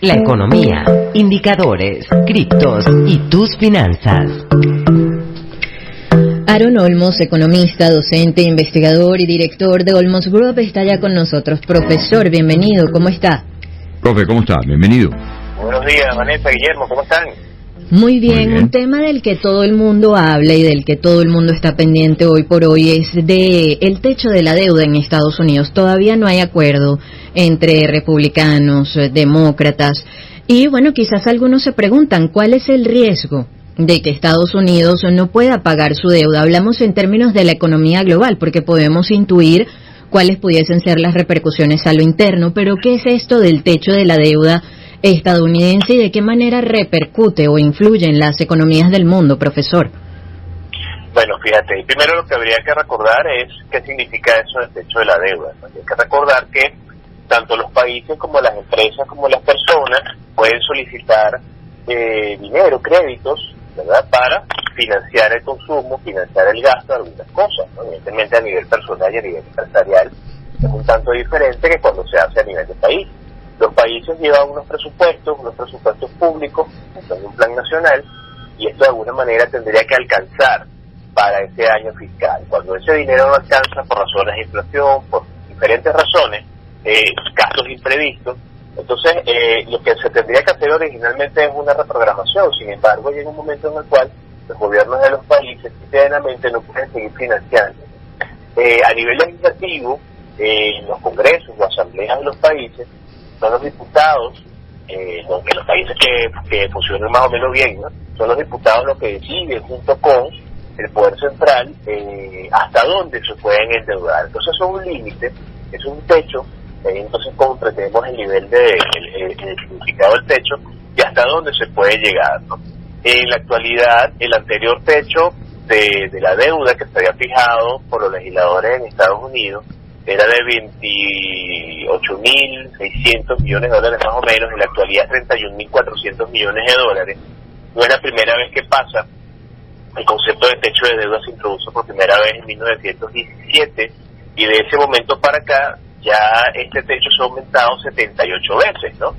La economía, indicadores, criptos y tus finanzas. Aaron Olmos, economista, docente, investigador y director de Olmos Group, está ya con nosotros. Profesor, bienvenido, ¿cómo está? Profe, ¿cómo está? Bienvenido. Buenos días, Vanessa, Guillermo, ¿cómo están? Muy bien, un tema del que todo el mundo habla y del que todo el mundo está pendiente hoy por hoy es de el techo de la deuda en Estados Unidos. Todavía no hay acuerdo entre republicanos, demócratas, y bueno, quizás algunos se preguntan ¿cuál es el riesgo de que Estados Unidos no pueda pagar su deuda? Hablamos en términos de la economía global porque podemos intuir cuáles pudiesen ser las repercusiones a lo interno, pero ¿qué es esto del techo de la deuda estadounidense y de qué manera repercute o influye en las economías del mundo, profesor? Bueno, fíjate, primero lo que habría que recordar es qué significa eso del techo de la deuda. Hay que recordar que tanto los países como las empresas como las personas pueden solicitar dinero, créditos, ¿verdad?, para financiar el consumo, financiar el gasto de algunas cosas, ¿no? Evidentemente a nivel personal y a nivel empresarial es un tanto diferente que cuando se hace a nivel de país. Los países llevan unos presupuestos públicos, son un plan nacional, y esto de alguna manera tendría que alcanzar para ese año fiscal. Cuando ese dinero no alcanza por razones de inflación, por diferentes razones, gastos imprevistos, entonces lo que se tendría que hacer originalmente es una reprogramación. Sin embargo, llega un momento en el cual los gobiernos de los países simplemente no pueden seguir financiando. A nivel legislativo, los congresos o asambleas de los países son los diputados, en los países que funcionan más o menos bien, ¿no?, son los diputados los que deciden junto con el poder central hasta dónde se pueden endeudar. Entonces eso es un límite, es un techo, entonces comprendemos el nivel el significado del techo y hasta dónde se puede llegar, ¿no? En la actualidad, el anterior techo de la deuda que se había fijado por los legisladores en Estados Unidos era de 28.600 millones de dólares más o menos, en la actualidad 31.400 millones de dólares. No es la primera vez que pasa. El concepto de techo de deuda se introdujo por primera vez en 1917 y de ese momento para acá ya este techo se ha aumentado 78 veces, ¿no?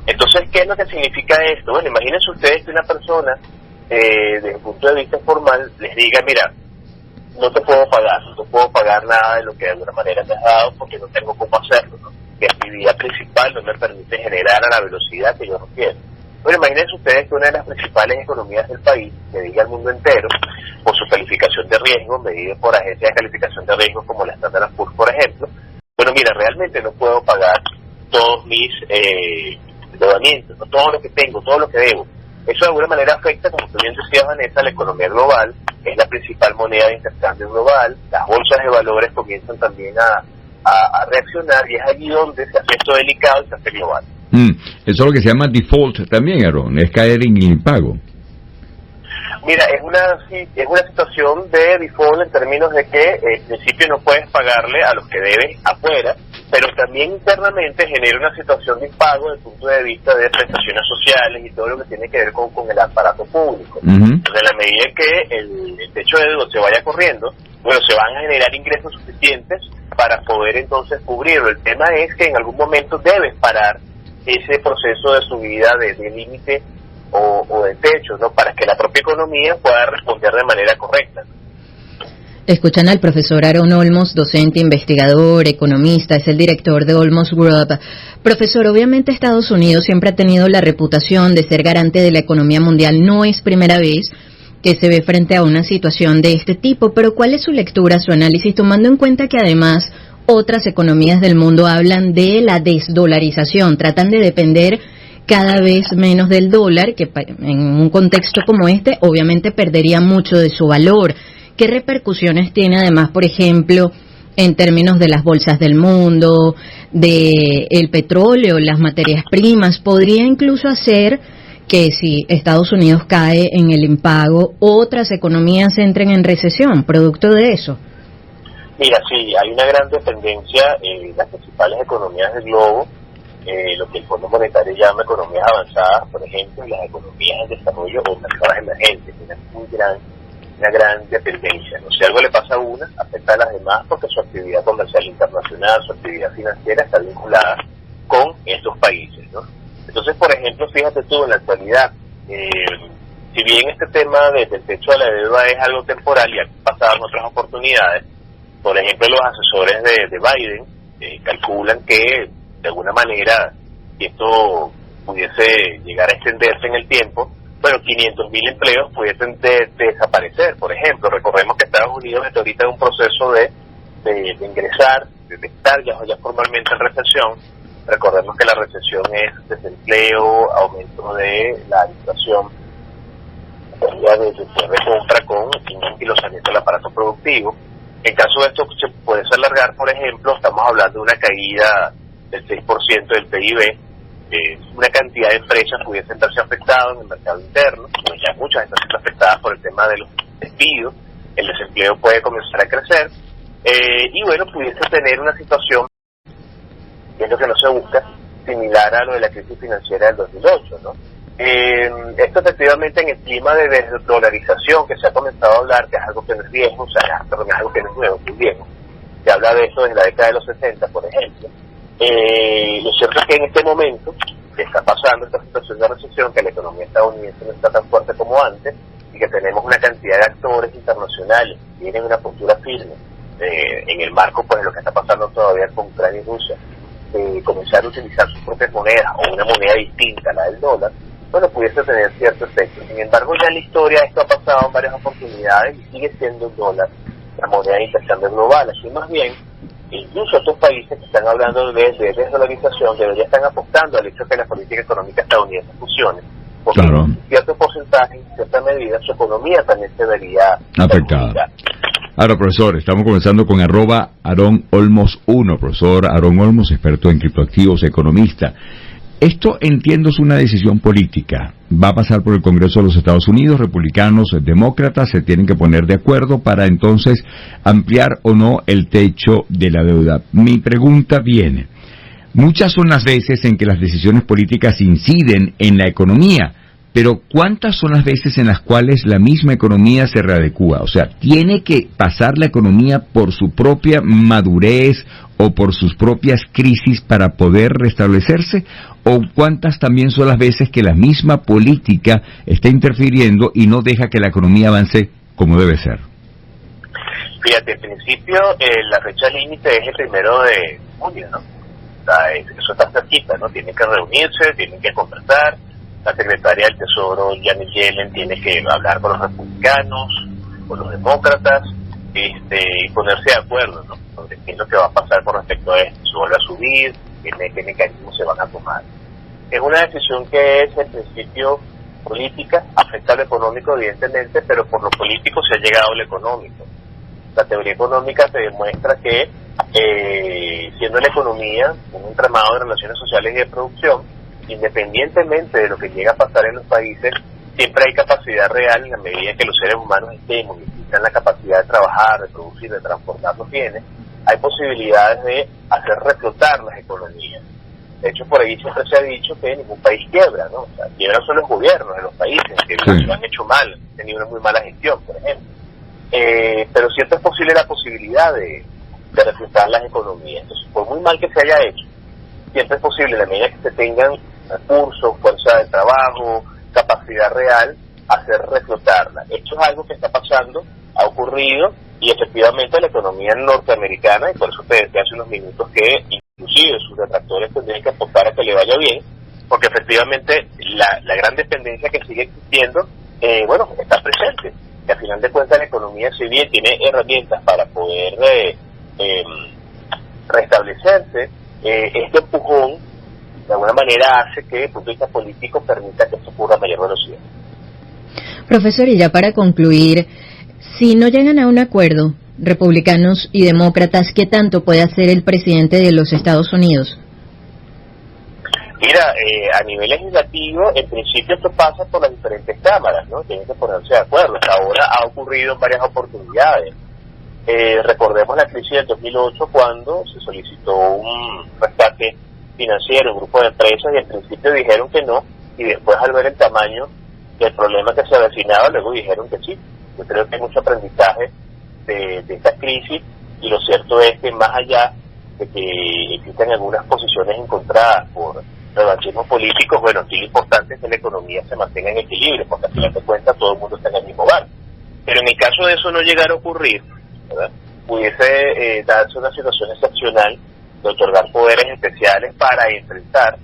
Entonces, ¿qué es lo que significa esto? Bueno, imagínense ustedes que una persona, desde el punto de vista formal, les diga, mira, no te puedo pagar nada de lo que de alguna manera me has dado porque no tengo cómo hacerlo, ¿no? Mi actividad principal no me permite generar a la velocidad que yo requiero. Bueno, imagínense ustedes que una de las principales economías del país, que diga al mundo entero, por su calificación de riesgo, medida por agencias de calificación de riesgo como la Standard & Poor's, por ejemplo, bueno, mira, realmente no puedo pagar todos mis endeudamientos, ¿no?, todo lo que tengo, todo lo que debo. Eso de alguna manera afecta, como tú bien decías, Vanessa, la economía global, es la principal moneda de intercambio global, las bolsas de valores comienzan también a reaccionar y es allí donde se hace esto delicado y se hace global. Eso es lo que se llama default también, Aaron, es caer en impago. Mira, es una situación de default en términos de que en principio no puedes pagarle a los que debes afuera, pero también internamente genera una situación de impago desde el punto de vista de prestaciones sociales y todo lo que tiene que ver con el aparato público. Entonces, en la medida en que el techo de deuda se vaya corriendo, bueno, se van a generar ingresos suficientes para poder entonces cubrirlo. El tema es que en algún momento debes parar ese proceso de subida de límite o de techo, ¿no?, para que la propia economía pueda responder de manera correcta. Escuchan al profesor Aaron Olmos, docente, investigador, economista, es el director de Olmos Group. Profesor, obviamente Estados Unidos siempre ha tenido la reputación de ser garante de la economía mundial. No es primera vez que se ve frente a una situación de este tipo, pero ¿cuál es su lectura, su análisis, tomando en cuenta que además otras economías del mundo hablan de la desdolarización, tratan de depender cada vez menos del dólar, que en un contexto como este obviamente perdería mucho de su valor? ¿Qué repercusiones tiene además, por ejemplo, en términos de las bolsas del mundo, de el petróleo, las materias primas? ¿Podría incluso hacer que si Estados Unidos cae en el impago, otras economías entren en recesión, producto de eso? Mira, sí, hay una gran dependencia en las principales economías del globo, lo que el Fondo Monetario llama economías avanzadas, por ejemplo, y las economías en desarrollo o mercados emergentes, una gran dependencia, ¿no? Si algo le pasa a una, afecta a las demás porque su actividad comercial internacional, su actividad financiera está vinculada con estos países, ¿no? Entonces, por fíjate tú, en la actualidad, si bien este tema del techo de la deuda es algo temporal y ha pasado en otras oportunidades, por ejemplo, los asesores de Biden calculan que, de alguna manera, si esto pudiese llegar a extenderse en el tiempo, bueno, 500.000 empleos pudiesen desaparecer. Por ejemplo, recordemos que Estados Unidos está ahorita en un proceso de ingresar, de estar ya formalmente en recesión. Recordemos que la recesión es desempleo, aumento de la inflación, pérdida de compra con y lanzamiento del aparato productivo. En caso de esto se puede alargar, por ejemplo, estamos hablando de una caída del 6% del PIB, una cantidad de empresas pudiesen verse afectadas en el mercado interno, pues ya muchas están siendo afectadas por el tema de los despidos, el desempleo puede comenzar a crecer, y bueno, pudiese tener una situación, que es lo que no se busca, similar a lo de la crisis financiera del 2008, ¿no? Esto efectivamente en el clima de desdolarización que se ha comenzado a hablar, que es algo que no es viejo, o sea, perdón, es algo que no es nuevo, que es viejo, se habla de eso desde la década de los 60, por ejemplo. Lo cierto es que en este momento que está pasando esta situación de recesión, que la economía estadounidense no está tan fuerte como antes, y que tenemos una cantidad de actores internacionales que tienen una postura firme en el marco pues de lo que está pasando todavía con Ucrania y Rusia, comenzar a utilizar sus propias monedas o una moneda distinta a la del dólar, bueno, pudiese tener cierto efecto. Sin embargo, ya en la historia esto ha pasado en varias oportunidades y sigue siendo el dólar la moneda de intercambio global. Así más bien, incluso estos países que están hablando de desdolarización deberían estar apostando al hecho de que la política económica estadounidense funcione, porque claro, en cierto porcentaje, en cierta medida, su economía también se vería afectada. Ahora, profesor, estamos comenzando con @AaronOlmos1, profesor Aaron Olmos, experto en criptoactivos, economista. Esto, entiendo, es una decisión política. Va a pasar por el Congreso de los Estados Unidos, republicanos, demócratas se tienen que poner de acuerdo para entonces ampliar o no el techo de la deuda. Mi pregunta viene, muchas son las veces en que las decisiones políticas inciden en la economía, pero ¿cuántas son las veces en las cuales la misma economía se readecúa? O sea, ¿tiene que pasar la economía por su propia madurez o por sus propias crisis para poder restablecerse? ¿O cuántas también son las veces que la misma política está interfiriendo y no deja que la economía avance como debe ser? Fíjate, en principio la fecha límite es el 1 de junio, ¿no? O sea, eso está cerquita, ¿no? Tienen que reunirse, tienen que conversar. La secretaria del Tesoro, Janet Yellen, tiene que hablar con los republicanos, con los demócratas, y ponerse de acuerdo, ¿no? Sobre qué es lo que va a pasar con respecto a esto, si vuelve a subir, qué mecanismos se van a tomar. Es una decisión que es, en principio, política, afecta a lo económico, evidentemente, pero por lo político se ha llegado a lo económico. La teoría económica te demuestra que, siendo la economía un entramado de relaciones sociales y de producción, independientemente de lo que llega a pasar en los países, siempre hay capacidad real en la medida que los seres humanos estemos y tengan la capacidad de trabajar, de producir, de transformar los bienes, hay posibilidades de hacer reflotar las economías. De hecho, por ahí siempre se ha dicho que ningún país quiebra, ¿no? O sea, quiebran son los gobiernos de los países, que lo han hecho mal, han tenido una muy mala gestión, por ejemplo. Pero siempre es posible la posibilidad de reflotar las economías. Entonces, por muy mal que se haya hecho, siempre es posible, en la medida que se tengan recursos, fuerza de trabajo, capacidad real, hacer reflotarla. Esto es algo que está pasando, ha ocurrido, y efectivamente la economía norteamericana, y por eso te decía hace unos minutos que inclusive sus detractores tendrían que apostar a que le vaya bien, porque efectivamente la gran dependencia que sigue existiendo, bueno, está presente. Y al final de cuentas la economía, si bien tiene herramientas para poder restablecerse, este empujón de alguna manera hace que, desde el punto de vista político, permita que esto ocurra a mayor velocidad. Profesor, y ya para concluir, si no llegan a un acuerdo, republicanos y demócratas, ¿qué tanto puede hacer el presidente de los Estados Unidos? Mira, a nivel legislativo, en principio esto pasa por las diferentes cámaras, ¿no? Tienen que ponerse de acuerdo. Hasta ahora ha ocurrido en varias oportunidades. Recordemos la crisis del 2008, cuando se solicitó un rescate financiero, un grupo de empresas, y en principio dijeron que no, y después, al ver el tamaño del problema que se avecinaba, luego dijeron que sí. Yo creo que hay mucho aprendizaje de esta crisis, y lo cierto es que, más allá de que existen algunas posiciones encontradas por revanchismos políticos, bueno, aquí lo importante es que la economía se mantenga en equilibrio, porque al final de cuentas todo el mundo está en el mismo barco. Pero en el caso de eso no llegara a ocurrir, ¿verdad?, pudiese darse una situación excepcional de otorgar poderes especiales para enfrentar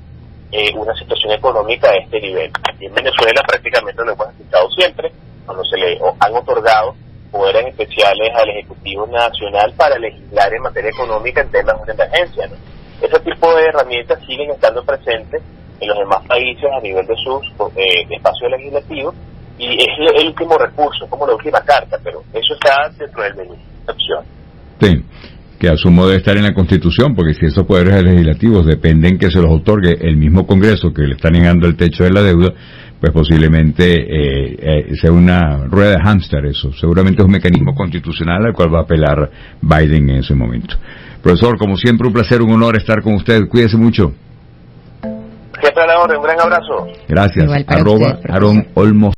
una situación económica a este nivel. Aquí en Venezuela prácticamente lo hemos escuchado siempre, cuando se le han otorgado poderes especiales al Ejecutivo Nacional para legislar en materia económica en temas de emergencia, ¿no? Ese tipo de herramientas siguen estando presentes en los demás países a nivel de sus espacios legislativos, y es el último recurso, como la última carta, pero eso está dentro del menú de opción. Sí, que asumo debe estar en la Constitución, porque si esos poderes legislativos dependen que se los otorgue el mismo Congreso que le está negando el techo de la deuda, pues posiblemente sea una rueda de hámster eso. Seguramente es un mecanismo constitucional al cual va a apelar Biden en ese momento. Profesor, como siempre, un placer, un honor estar con usted. Cuídese mucho. Siempre a la orden, un gran abrazo. Gracias. Igual para usted, @Aaron Olmos.